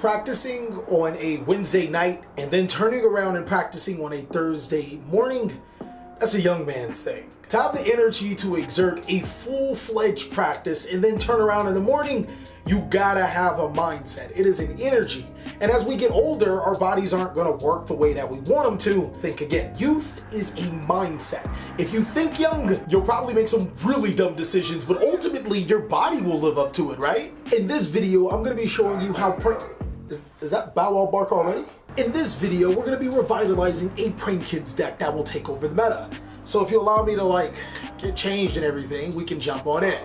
Practicing on a Wednesday night and then turning around and practicing on a Thursday morning, that's a young man's thing. To have the energy to exert a full-fledged practice and then turn around in the morning, you gotta have a mindset. It is an energy. And as we get older, our bodies aren't gonna work the way that we want them to. Think again. Youth is a mindset. If you think young, you'll probably make some really dumb decisions, but ultimately your body will live up to it, right? In this video, I'm gonna be showing you how is that Bow Wow bark already? In this video, we're gonna be revitalizing a Prank Kids deck that will take over the meta. So if you allow me to get changed and everything, we can jump on in.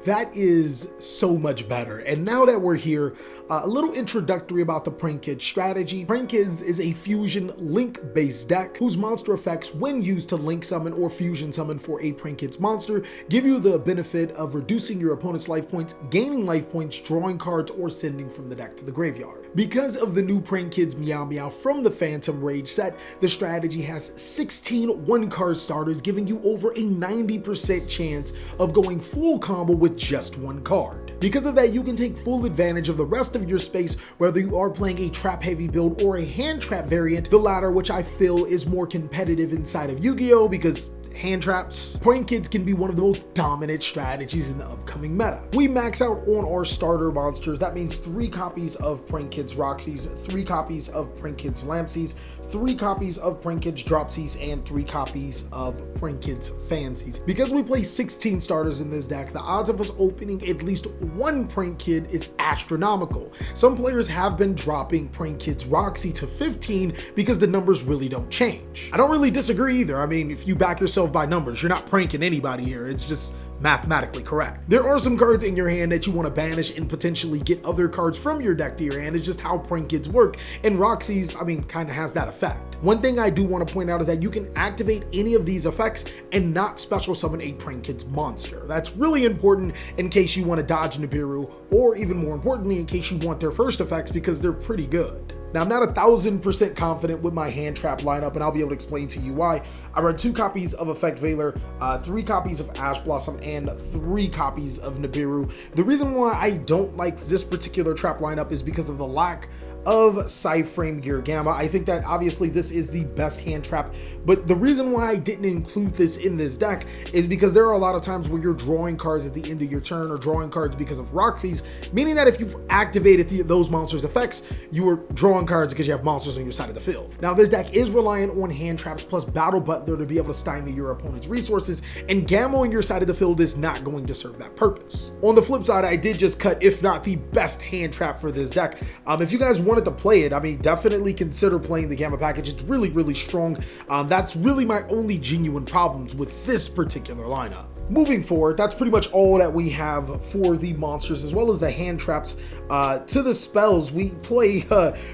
That is so much better. And now that we're here, a little introductory about the Prank Kids strategy. Prank Kids is a fusion link-based deck whose monster effects, when used to link summon or fusion summon for a Prank Kids monster, give you the benefit of reducing your opponent's life points, gaining life points, drawing cards, or sending from the deck to the graveyard. Because of the new Prank Kids Meow Meow from the Phantom Rage set, the strategy has 16 one-card starters, giving you over a 90% chance of going full combo with just one card. Because of that, you can take full advantage of the rest of your space, whether you are playing a trap heavy build or a hand trap variant, the latter which I feel is more competitive inside of Yu-Gi-Oh! Because hand traps, Prank Kids can be one of the most dominant strategies in the upcoming meta. We max out on our starter monsters. That means 3 copies of Prank Kids Roxy's, 3 copies of Prank Kids Lampsies, 3 copies of Prank Kids Dropsies, and 3 copies of Prank Kids Fancies. Because we play 16 starters in this deck, the odds of us opening at least one Prank Kid is astronomical. Some players have been dropping Prank Kids Roxy to 15 because the numbers really don't change. I don't really disagree either. I mean, if you back yourself by numbers, you're not pranking anybody here. It's just mathematically correct. There are some cards in your hand that you want to banish and potentially get other cards from your deck to your hand. It's just how Prank Kids work, and Roxy's, kind of has that effect. One thing I do want to point out is that you can activate any of these effects and not special summon a Prank Kids monster. That's really important in case you want to dodge Nibiru, or even more importantly, in case you want their first effects, because they're pretty good. Now, I'm not 1000% confident with my hand trap lineup, and I'll be able to explain to you why. I run 2 copies of Effect Veiler, 3 copies of Ash Blossom, and 3 copies of Nibiru. The reason why I don't like this particular trap lineup is because of the lack of Side-Frame Gear Gamma. I think that obviously this is the best hand trap, but the reason why I didn't include this in this deck is because there are a lot of times where you're drawing cards at the end of your turn or drawing cards because of Roxy's, meaning that if you've activated those monsters' effects, you are drawing cards because you have monsters on your side of the field. Now, this deck is reliant on hand traps plus Battle Butler to be able to stymie your opponent's resources, and Gamma on your side of the field is not going to serve that purpose. On the flip side, I did just cut, if not the best hand trap for this deck. If you guys wanted to play it, definitely consider playing the Gamma package. It's really, really strong. That's really my only genuine problems with this particular lineup. Moving forward, that's pretty much all that we have for the monsters as well as the hand traps. To the spells, we play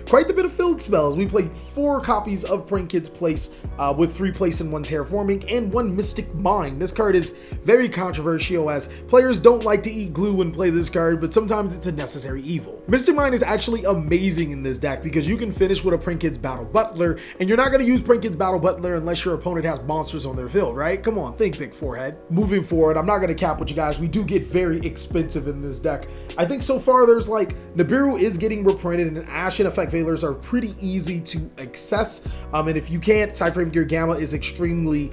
quite a bit of field spells. We play 4 copies of Prank Kids Place with 3 Place and 1 Terraforming and 1 Mystic Mine. This card is very controversial as players don't like to eat glue and play this card, but sometimes it's a necessary evil. Mystic Mine is actually amazing in this deck because you can finish with a Prank Kids Battle Butler, and you're not going to use Prank Kids Battle Butler unless your opponent has monsters on their field, right? Come on, think big, forehead. Moving forward, I'm not going to cap with you guys. We do get very expensive in this deck. I think so far there's Nibiru is getting reprinted, and Ash and Effect Veilers are pretty easy to access. And if you can't, Side-Frame Gear Gamma is extremely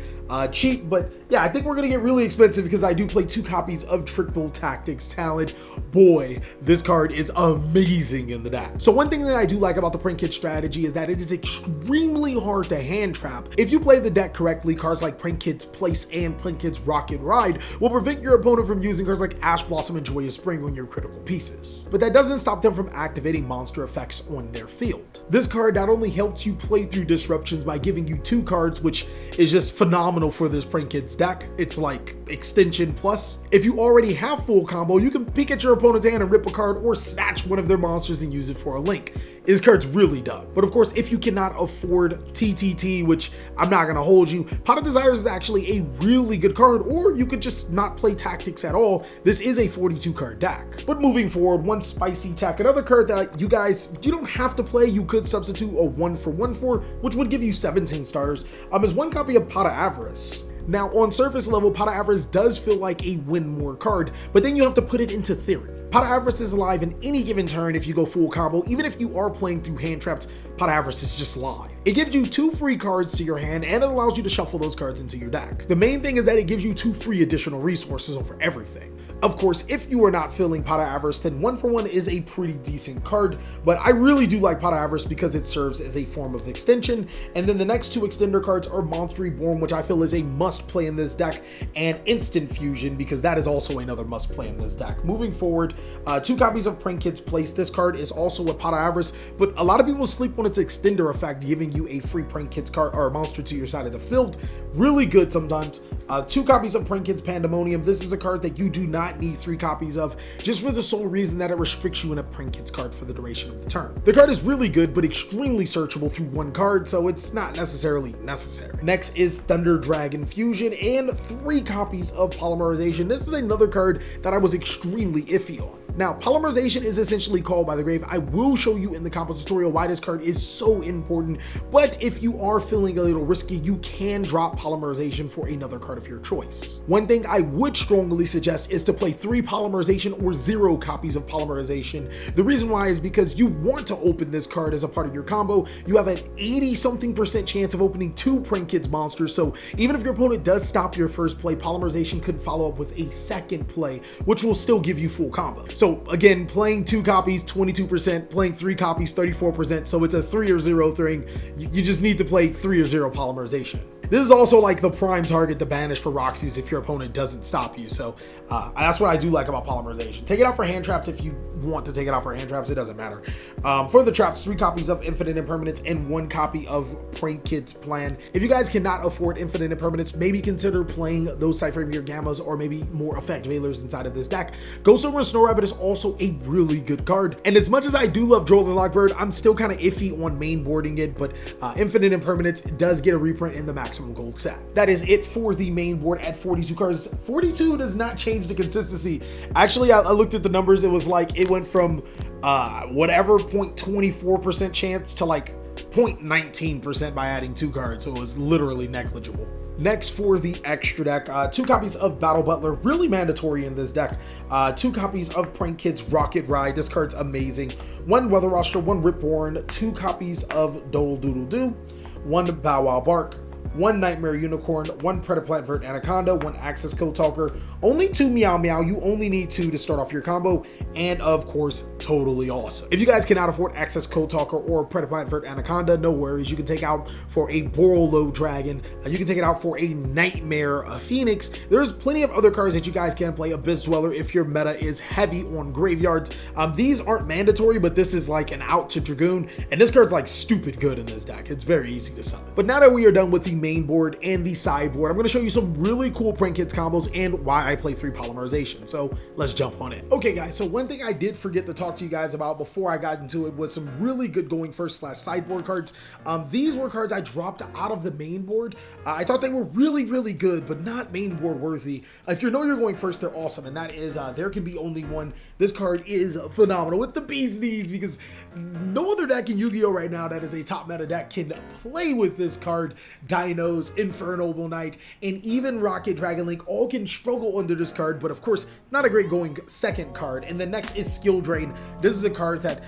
cheap. But yeah, I think we're going to get really expensive because I do play 2 copies of Triple Tactics Talent. Boy, this card is amazing in the deck. So one thing that I do like about the Prank Kids strategy is that it is extremely hard to hand trap. If you play the deck correctly, cards like Prank Kids Place and Prank Kids Rock and Ride will prevent your opponent from using cards like Ash Blossom and Joyous Spring on your critical pieces. But that doesn't stop them from activating monster effects on their field. This card not only helps you play through disruptions by giving you 2 cards, which is just phenomenal for this Prank Kids deck. It's like extension plus. If you already have full combo, you can peek at your opponent's hand and rip a card or snatch one of their monsters and use it for a link. This card's really dumb. But of course, if you cannot afford TTT, which I'm not gonna hold you, Pot of Desires is actually a really good card, or you could just not play Tactics at all. This is a 42 card deck. But moving forward, one spicy tech, another card that you don't have to play, you could substitute a 1 for 1 for, which would give you 17 starters, is 1 copy of Pot of Avarice. Now, on surface level, Pot of Avarice does feel like a win more card, but then you have to put it into theory. Pot of Avarice is alive in any given turn if you go full combo. Even if you are playing through hand traps, Pot of Avarice is just live. It gives you 2 free cards to your hand, and it allows you to shuffle those cards into your deck. The main thing is that it gives you 2 free additional resources over everything. Of course, if you are not feeling Pot of Avarice, then 1-for-1 is a pretty decent card, but I really do like Pot of Avarice because it serves as a form of extension. And then the next 2 extender cards are Monster Reborn, which I feel is a must play in this deck, and Instant Fusion, because that is also another must play in this deck. Moving forward, 2 copies of Prank Kids Place. This card is also a Pot of Avarice, but a lot of people sleep on its extender effect, giving you a free Prank Kids card or a monster to your side of the field. Really good sometimes. 2 copies of Prank Kids Pandemonium. This is a card that you do not need 3 copies of, just for the sole reason that it restricts you in a Prank Kids card for the duration of the turn. The card is really good, but extremely searchable through 1 card, so it's not necessarily necessary. Next is Thunder Dragon Fusion and 3 copies of Polymerization. This is another card that I was extremely iffy on. Now, Polymerization is essentially called by the grave. I will show you in the combo tutorial why this card is so important, but if you are feeling a little risky, you can drop Polymerization for another card of your choice. One thing I would strongly suggest is to play 3 Polymerization or 0 copies of Polymerization. The reason why is because you want to open this card as a part of your combo. You have an 80-something% chance of opening 2 Prank Kids monsters, so even if your opponent does stop your first play, Polymerization could follow up with a second play, which will still give you full combo. So again, playing 2 copies, 22%, playing 3 copies, 34%, so it's a 3 or 0 thing. You just need to play 3 or 0 Polymerization. This is also like the prime target to banish for Roxy's if your opponent doesn't stop you. So that's what I do like about Polymerization. Take it out for hand traps if you want to take it out for hand traps. It doesn't matter. For the traps, 3 copies of Infinite Impermanence and 1 copy of Prank Kids Plan. If you guys cannot afford Infinite Impermanence, maybe consider playing those Cypher Mirror Gammas or maybe more Effect Veilers inside of this deck. Ghost Over and Snow Rabbit is also a really good card. And as much as I do love Droll and Lockbird, I'm still kind of iffy on main boarding it, but Infinite Impermanence does get a reprint in the maximum gold set. That is it for the main board at 42 cards. 42 does not change the consistency. Actually, I looked at the numbers. It was like it went from whatever 0.24% chance to like 0.19% by adding 2 cards, so it was literally negligible. Next, for the extra deck, 2 copies of Battle Butler, really mandatory in this deck. 2 copies of Prank Kids Rocket Ride. This card's amazing. 1 Weather Roster, 1 Ripborn, 2 copies of Dole Doodle Doo, 1 Bow Wow Bark, 1 Nightmare Unicorn, 1 Predaplant Vert Anaconda, 1 Access Code Talker, only 2 Meow Meow. You only need 2 to start off your combo, and of course, totally awesome. If you guys cannot afford Access Code Talker or Predaplant Vert Anaconda, no worries. You can take out for a Borolo Dragon. You can take it out for a Nightmare Phoenix. There's plenty of other cards that you guys can play. Abyss Dweller if your meta is heavy on graveyards. These aren't mandatory, but this is like an out to Dragoon, and this card's like stupid good in this deck. It's very easy to summon. But now that we are done with the main board and the sideboard, I'm going to show you some really cool Prank Kids combos and why I play 3 Polymerization. So let's jump on it. Okay guys, so one thing I did forget to talk to you guys about before I got into it was some really good going first / sideboard cards. These were cards I dropped out of the main board. I thought they were really good, but not main board worthy. If you know you're going first, they're awesome, and that is There Can Be Only One. This card is phenomenal with the bee's knees, because no other deck in Yu-Gi-Oh right now that is a top meta deck can play with this card. Dinos, Infernoble Knight, and even Rocket Dragon Link all can struggle under this card, but of course, not a great going second card. And then next is Skill Drain. This is a card that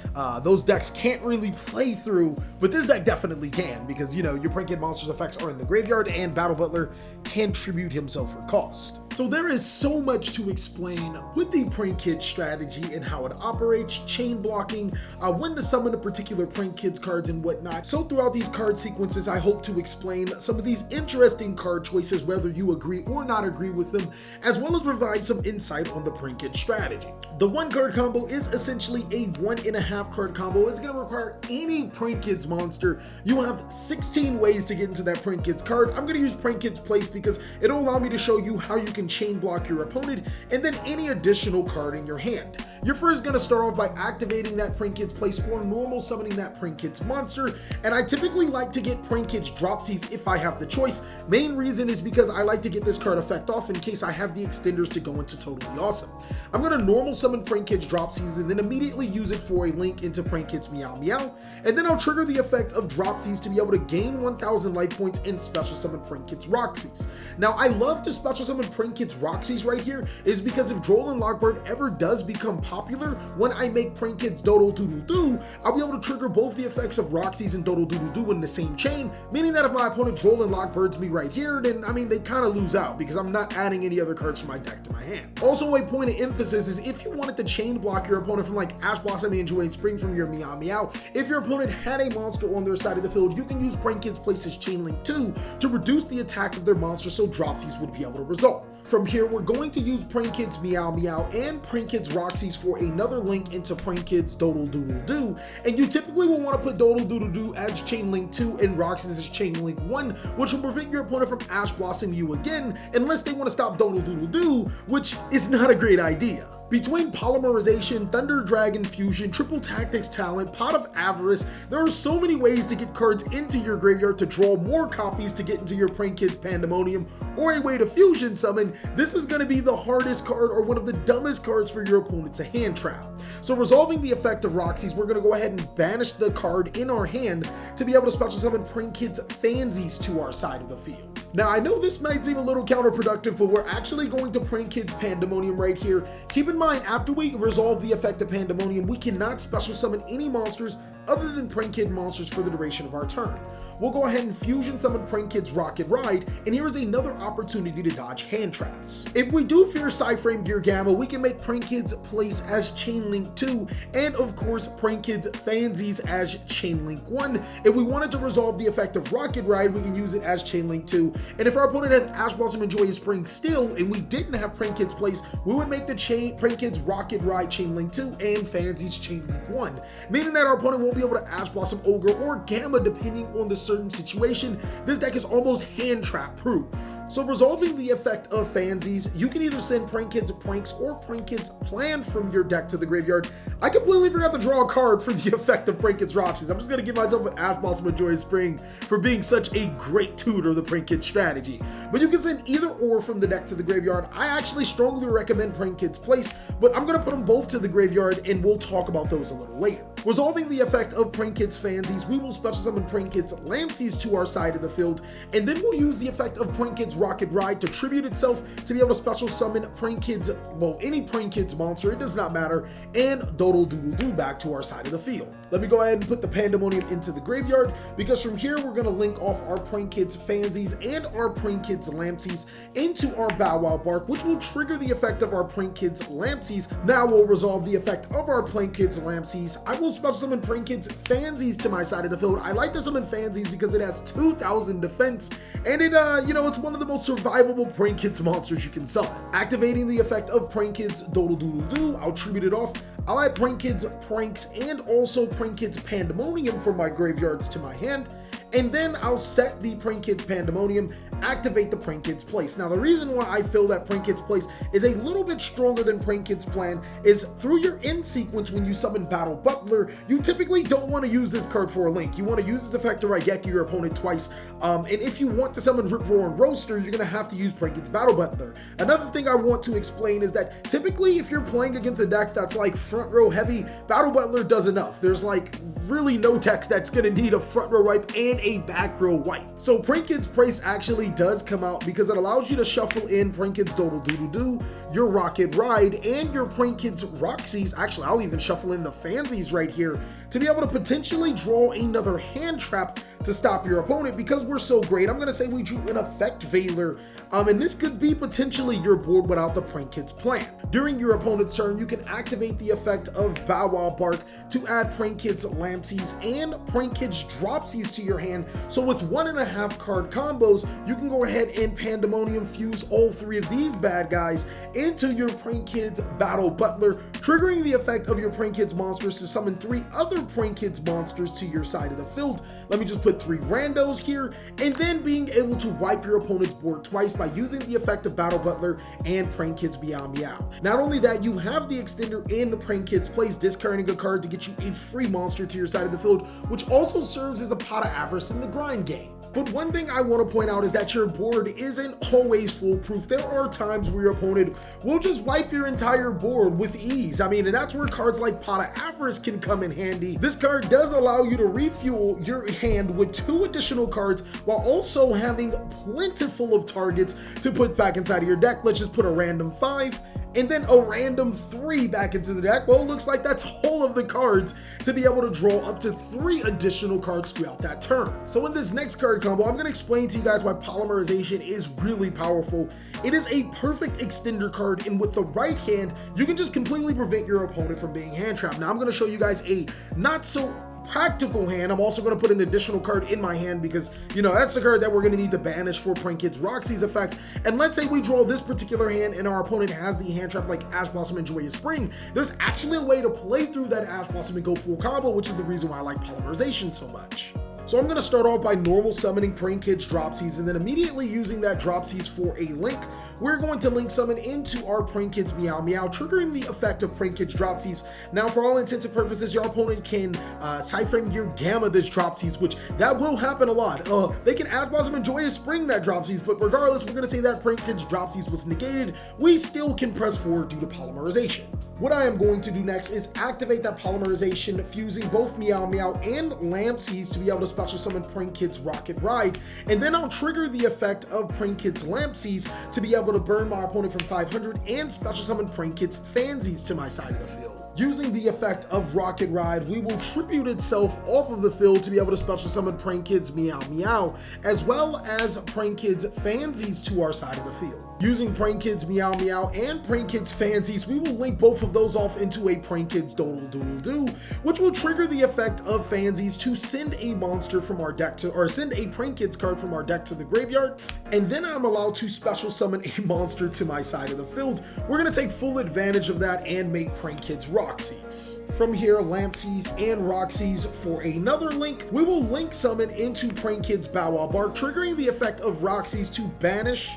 those decks can't really play through, but this deck definitely can, because, you know, your Prank Kid monsters effects are in the graveyard, and Battle Butler can tribute himself for cost. So there is so much to explain with the Prank Kid strategy and how it operates, chain blocking, when to summon a particular Prank Kids cards and whatnot. So throughout these card sequences, I hope to explain some of these interesting card choices, whether you agree or not agree with them, as well as provide some insight on the Prank Kid strategy. The 1 card combo is essentially a 1.5 card combo. It's going to require any Prank Kids monster. You have 16 ways to get into that Prank Kids card. I'm going to use Prank Kids Place because it'll allow me to show you how you can chain block your opponent and then any additional card in your hand. you're first going to start off by activating that Prank Kids Place or normal summoning that Prank Kids monster, and I typically like to get Prank Kids Dropsies if I have the choice. Main reason is because I like to get this card effect off in case I have the extenders to go into Totally Awesome. I'm going to normal summon Prank Kids Dropsies and then immediately use it for a link into Prank Kids Meow Meow, and then I'll trigger the effect of Dropsies to be able to gain 1000 life points and special summon Prank Kids Roxy's. Now I love to special summon Prank Kids Roxy's right here is because if Droll and Lockbird ever does become popular, when I make Prank Kids Doodle Doodle Doo, I'll be able to trigger both the effects of Roxy's and Doodle Doodle Doo in the same chain, meaning that if my opponent Droll and Lockbirds me right here, then I mean they kind of lose out because I'm not adding any other cards from my deck to my hand. Also, a point of emphasis is if you wanted to chain block your opponent from like Ash Blossom and Joy Spring from your Meow Meow, if your opponent had a monster on their side of the field, you can use Prank Kids Place's Chain Link 2 to reduce the attack of their monster so Dropsies would be able to resolve. From here, we're going to use Prank Kids Meow Meow and Prank Kids Roxy's for another link into Prank Kids Doodle Doodle Doo, and you typically will want to put Doodle Doodle Doo as Chain Link 2 and Roxy's as Chain Link 1, which will prevent your opponent from Ash Blossom you again, unless they want to stop Doodle Doodle Doo, which is not a great idea. Between Polymerization, Thunder Dragon Fusion, Triple Tactics Talent, Pot of Avarice, there are so many ways to get cards into your graveyard to draw more copies to get into your Prank Kids Pandemonium, or a way to fusion summon. This is going to be the hardest card or one of the dumbest cards for your opponent to hand trap. So resolving the effect of Roxy's, we're going to go ahead and banish the card in our hand to be able to special summon Prank Kids Fansies to our side of the field. Now I know this might seem a little counterproductive, but we're actually going to Prank Kids Pandemonium right here. Keep in mind, after we resolve the effect of Pandemonium, we cannot special summon any monsters other than Prank Kid monsters for the duration of our turn. We'll go ahead and fusion summon Prank Kids Rocket Ride, and here is another opportunity to dodge hand traps. If we do fear Psyframe Gear Gamma, we can make Prank Kids Place as Chain Link 2, and of course Prank Kids Fansies as Chain Link 1. If we wanted to resolve the effect of Rocket Ride, we can use it as Chain Link 2, and if our opponent had Ash Blossom and Joyous Spring still, and we didn't have Prank Kids Place, we would make the Prank Kids Rocket Ride Chain Link 2 and Fansies Chain Link 1, meaning that our opponent won't be able to Ash Blossom Ogre or Gamma depending on the certain situation. This deck is almost hand trap proof. So resolving the effect of Fansies, you can either send Prank Kids Pranks or Prank Kids Planned from your deck to the graveyard. I completely forgot to draw a card for the effect of Prank Kids Roxy's. I'm just going to give myself an Ash Blossom and Joyous Spring for being such a great tutor of the Prank Kids strategy. But you can send either or from the deck to the graveyard. I actually strongly recommend Prank Kids Place, but I'm going to put them both to the graveyard and we'll talk about those a little later. Resolving the effect of Prank Kids Fansies, we will special summon Prank Kids Lampsies to our side of the field, and then we'll use the effect of Prank Kids Rocket Ride to tribute itself to be able to special summon Prank Kids, well, any Prank Kids monster, it does not matter, and Doodle Doodle Doo back to our side of the field. Let me go ahead and put the Pandemonium into the graveyard, because from here we're going to link off our Prank Kids Fansies and our Prank Kids Lampsies into our Bow Wow Bark, which will trigger the effect of our Prank Kids Lampsies. Now we'll resolve the effect of our Prank Kids Lampsies. I will special summon Prank Kids Fansies to my side of the field. I like to summon Fansies because it has 2000 defense, and it, it's one of the most survivable Prank Kids monsters you can summon. Activating the effect of Prank Kids Doodle Doodle Doo, I'll tribute it off. I'll add Prank Kids Pranks and also Prank Kids Pandemonium from my graveyards to my hand, and then I'll set the Prank Kids Pandemonium, activate the Prank Kids Place. Now the reason why I feel that Prank Kids Place is a little bit stronger than Prank Kids Plan is through your end sequence when you summon Battle Butler, you typically don't want to use this card for a link. You want to use this effect to Raigeki your opponent twice, and if you want to summon Rip Roar and Roaster, you're going to have to use Prank Kids Battle Butler. Another thing I want to explain is that typically if you're playing against a deck that's like front row heavy, Battle Butler does enough. There's like really no decks that's going to need a front row wipe and a back row wipe. So Prank Kids Place actually does come out because it allows you to shuffle in Prank Kids Doodle Doodle Doo, your Rocket Ride, and your Prank Kids Roxy's. Actually, I'll even shuffle in the Fansies right here to be able to potentially draw another hand trap to stop your opponent. Because we're so great, I'm going to say we drew an Effect Veiler, and this could be potentially your board without the Prank Kids Plan. During your opponent's turn, you can activate the effect of Bow Wow Bark to add Prank Kids Lampsies and Prank Kids Dropsies to your hand. So with 1.5 card combos, you can go ahead and Pandemonium fuse all three of these bad guys into your Prank Kids Battle Butler, triggering the effect of your Prank Kids monsters to summon 3 other Prank Kids monsters to your side of the field. Let me just put 3 randos here, and then being able to wipe your opponent's board twice by using the effect of Battle Butler and Prank Kids Meow Meow. Not only that, you have the extender in the Prank Kids place, discarding a card to get you a free monster to your side of the field, which also serves as a pot of avarice in the grind game. But one thing I want to point out is that your board isn't always foolproof. There are times where your opponent will just wipe your entire board with ease. I mean, and that's where cards like Pot of Avarice can come in handy. This card does allow you to refuel your hand with 2 additional cards while also having plentiful of targets to put back inside of your deck. Let's just put a random 5 and then a random 3 back into the deck. Well, it looks like that's all of the cards to be able to draw up to 3 additional cards throughout that turn. So in this next card combo, I'm going to explain to you guys why Polymerization is really powerful. It is a perfect extender card, and with the right hand, you can just completely prevent your opponent from being hand trapped. Now I'm going to show you guys a not so practical hand. I'm also going to put an additional card in my hand because, you know, that's the card that we're going to need to banish for Prank Kids Roxy's effect. And let's say we draw this particular hand and our opponent has the hand trap like Ash Blossom and Joyous Spring. There's actually a way to play through that Ash Blossom and go full combo, which is the reason why I like Polymerization so much. So I'm going to start off by normal summoning Prank Kids Dropsies, and then immediately using that Dropsies for a link, we're going to link summon into our Prank Kids Meow Meow, triggering the effect of Prank Kids Dropsies. Now, for all intents and purposes, your opponent can Cyframe Gear Gamma this Dropsies, which that will happen a lot. They can Ash Blossom and Joyous Spring that Dropsies, but regardless, we're going to say that Prank Kids Dropsies was negated. We still can press forward due to Polymerization. What I am going to do next is activate that Polymerization, fusing both Meow Meow and Lampsies to be able to special summon Prank Kids Rocket Ride, and then I'll trigger the effect of Prank Kids Lampsies to be able to burn my opponent from 500 and special summon Prank Kids Fansies to my side of the field. Using the effect of Rocket Ride, we will tribute itself off of the field to be able to special summon Prank Kids Meow Meow, as well as Prank Kids Fansies to our side of the field. Using Prank Kids Meow Meow and Prank Kids Fansies, we will link both of those off into a Prank Kids Doodle Doodle Doo, which will trigger the effect of Fansies to send a monster from our deck to, or send a Prank Kids card from our deck to the graveyard, and then I'm allowed to special summon a monster to my side of the field. We're going to take full advantage of that and make Prank Kids Roxy's. From here, Lampsies and Roxy's for another link, we will link summon into Prank Kids Bow Wow Bark, triggering the effect of Roxy's to banish,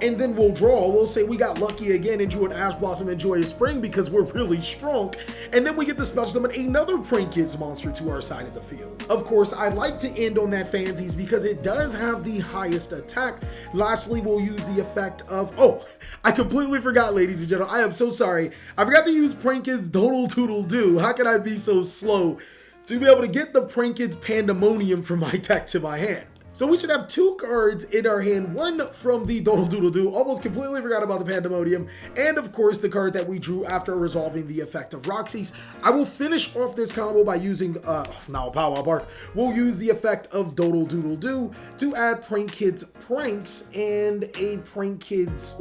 and then we'll draw. We'll say we got lucky again and drew an Ash Blossom and Joyous Spring because we're really strong, and then we get to special summon another Prank Kids monster to our side of the field. Of course, I like to end on that Fansies because it does have the highest attack. Lastly, we'll use the effect of, I completely forgot, ladies and gentlemen. I am so sorry. I forgot to use Prank Kids Doodle Doodle Doo. How can I be so slow to be able to get the Prank Kids Pandemonium from my deck to my hand? So we should have 2 cards in our hand, one from the Doodle Doodle Doo, almost completely forgot about the Pandemonium, and of course the card that we drew after resolving the effect of Roxy's. I will finish off this combo by using, now Pow Wow Bark. We'll use the effect of Doodle Doodle Doo to add Prank Kids Pranks and a Prank Kids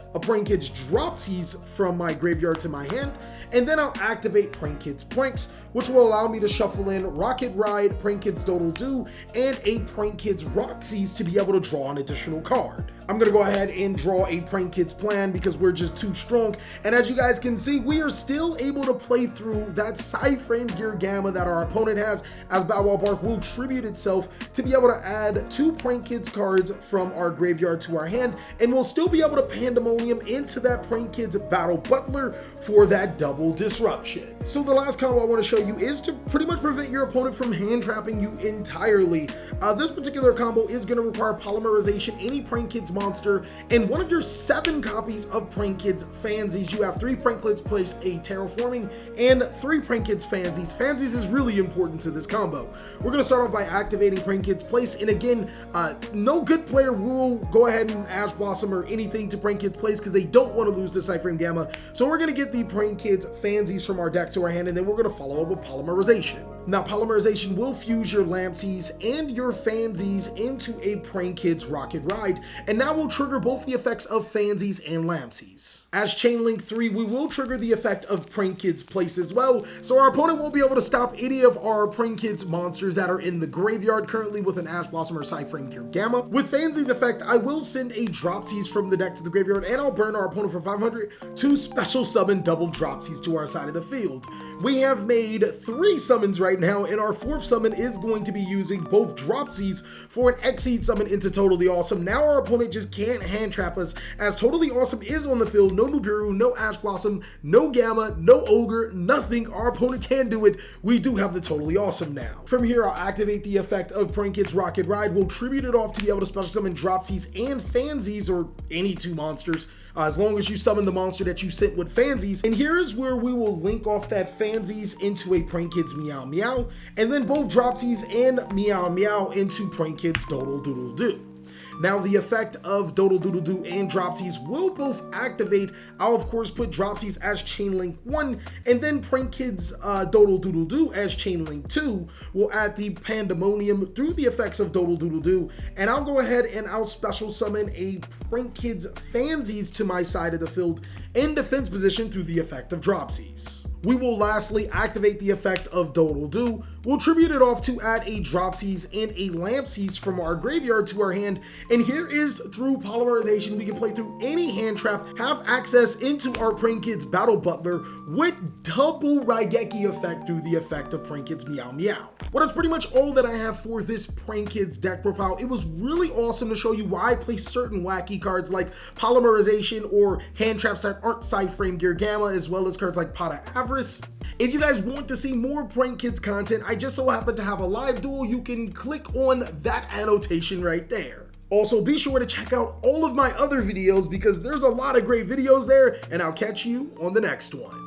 Dropsies from my graveyard to my hand, and then I'll activate Prank Kids Pranks, which will allow me to shuffle in Rocket Ride, Prank Kids Doodle Doo, and a Prank Kids Roxy's to be able to draw an additional card. I'm gonna go ahead and draw a Prank Kids Plan because we're just too strong, and as you guys can see, we are still able to play through that Cyframe Gear Gamma that our opponent has, as Bow Wow Bark will tribute itself to be able to add 2 Prank Kids cards from our graveyard to our hand, and we'll still be able to Pandemonium into that Prank Kids Battle Butler for that double disruption. So the last combo I want to show you is to pretty much prevent your opponent from hand trapping you entirely. This particular combo is going to require Polymerization, any Prank Kids monster, and one of your 7 copies of Prank Kids Fansies. You have 3 Prank Kids Place a Terraforming and 3 Prank Kids Fansies. Fansies is really important to this combo. We're going to start off by activating Prank Kids Place, and again, no good player will go ahead and Ash Blossom or anything to Prank Kids Place because they don't want to lose the Cyframe Gamma. So we're going to get the Prank Kids Fansies from our deck to our hand, and then we're going to follow up with Polymerization. Now, Polymerization will fuse your Lampsies and your Fansies into a Prank Kids Rocket Ride, and now now we'll trigger both the effects of Fansies and Lampsies. As Chain Link 3, we will trigger the effect of Prank Kid's Place as well, so our opponent won't be able to stop any of our Prank Kid's monsters that are in the graveyard currently with an Ash Blossom or Psy-Frame Gear Gamma. With Fansies effect, I will send a Dropsies from the deck to the graveyard, and I'll burn our opponent for 500 to special summon double Dropsies to our side of the field. We have made 3 summons right now, and our 4th summon is going to be using both Dropsies for an Exceed summon into Totally Awesome. Now our opponent just can't hand trap us, as Totally Awesome is on the field. No Nibiru, no Ash Blossom, no Gamma, no Ogre, nothing. Our opponent can do it. We do have the Totally Awesome now. From here, I'll activate the effect of Prank Kid's Rocket Ride. We'll tribute it off to be able to special summon Dropsies and Fansies, or any 2 monsters, as long as you summon the monster that you sent with Fansies. And here's where we will link off that Fansies into a Prank Kid's Meow Meow, and then both Dropsies and Meow Meow into Prank Kid's Doodle Doodle Doo. Now the effect of Doodle Doodle Doo and Dropsies will both activate. I'll of course put Dropsies as Chain Link 1, and then Prank Kid's Doodle Doodle Doo as Chain Link 2. We'll add the Pandemonium through the effects of Doodle Doodle Doo, and I'll go ahead and I'll special summon a Prank Kid's Fansies to my side of the field in defense position through the effect of Dropsies. We will lastly activate the effect of Doodle Doo. We'll tribute it off to add a Dropsies and a Lampsies from our graveyard to our hand. And here is, through Polymerization, we can play through any hand trap, have access into our Prank Kid's Battle Butler with double Raigeki effect through the effect of Prank Kid's Meow Meow. Well, that's pretty much all that I have for this Prank Kid's deck profile. It was really awesome to show you why I play certain wacky cards like Polymerization or hand traps that aren't Psy-Frame Gear Gamma, as well as cards like Pot of Avarice. If you guys want to see more Prank Kids content, I just so happen to have a live duel. You can click on that annotation right there. Also, be sure to check out all of my other videos because there's a lot of great videos there, and I'll catch you on the next one.